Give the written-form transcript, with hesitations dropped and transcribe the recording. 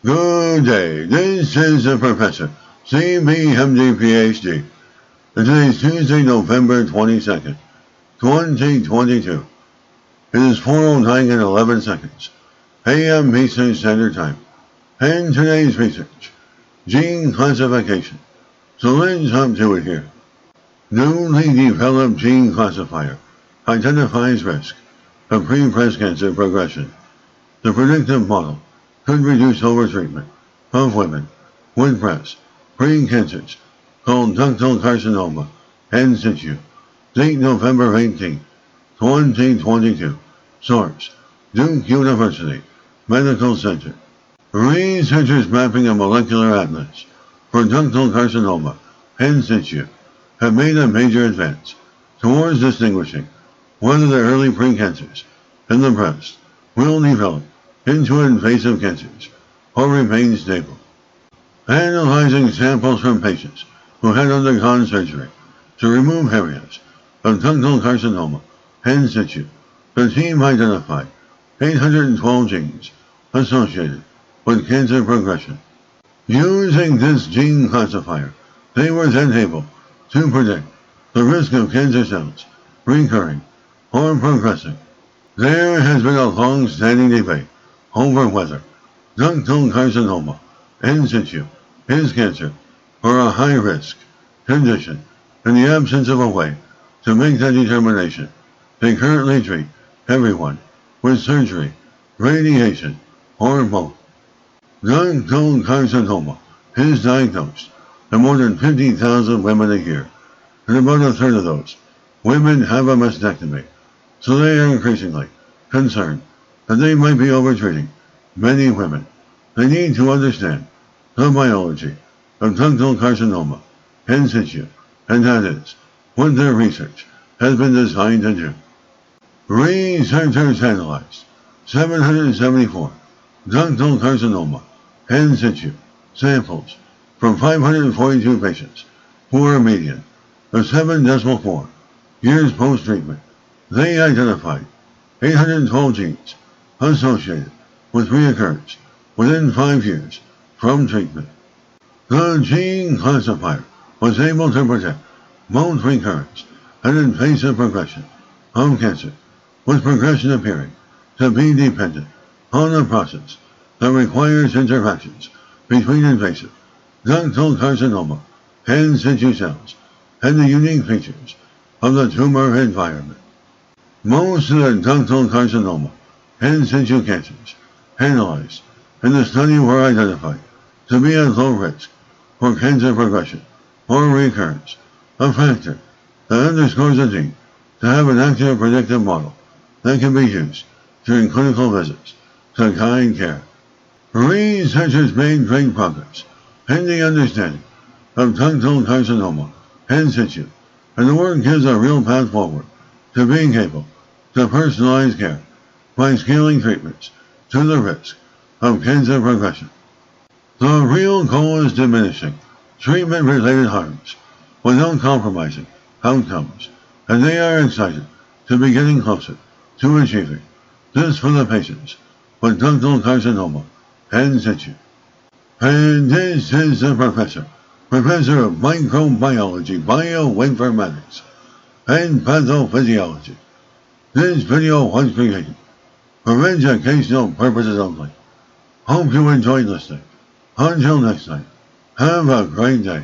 Good day, this is the Professor, CBMD PhD, and today is Tuesday, November 22nd, 2022. It is 4:09 and 11 seconds, AM Eastern Standard Time, and today's research, gene classification. So let's hop to it here. Newly developed gene classifier identifies risk of pre-breast cancer progression. The predictive model could reduce overtreatment of women with breast pre-cancers called ductal carcinoma in situ. Date November 18, 2022. Source: Duke University Medical Center. Researchers mapping a molecular atlas for ductal carcinoma in situ have made a major advance towards distinguishing whether the early precancers in the breast will develop into invasive cancers or remain stable. Analyzing samples from patients who had undergone surgery to remove areas of ductal carcinoma in situ, the team identified 812 genes associated with cancer progression. Using this gene classifier, they were then able to predict the risk of cancer cells recurring or progressing. There has been a long-standing debate over whether ductal carcinoma in situ is cancer or a high-risk condition. In the absence of a way to make that determination, they currently treat everyone with surgery, radiation, or both. Ductal carcinoma is diagnosed in more than 50,000 women a year, and about a third of those women have a mastectomy, so they are increasingly concerned that they might be overtreating many women. They need to understand the biology of ductal carcinoma in situ, and that is what their research has been designed to do. Researchers analyzed 774 ductal carcinoma in situ samples from 542 patients who are a median of 7.4 years post-treatment. They identified 812 genes associated with reoccurrence within 5 years from treatment. The gene classifier was able to predict both recurrence and invasive progression of cancer, with progression appearing to be dependent on a process that requires interactions between invasive ductal carcinoma in situ cells and the unique features of the tumor environment. Most of the ductal carcinoma in situ cancers analyzed in the study were identified to be at low risk for cancer progression or recurrence, a factor that underscores the need to have an active predictive model that can be used during clinical visits to guide care. Researchers made great progress in the understanding of ductal carcinoma in situ, and the work gives a real path forward to being able to personalize care by scaling treatments to the risk of cancer progression. The real goal is diminishing treatment-related harms without compromising outcomes, and they are excited to be getting closer to achieving this for the patients with ductal carcinoma in situ. And this is the Professor of Microbiology, Bioinformatics, and Pathophysiology. This video was created for educational purposes only. Hope you enjoyed listening. Until next time, have a great day.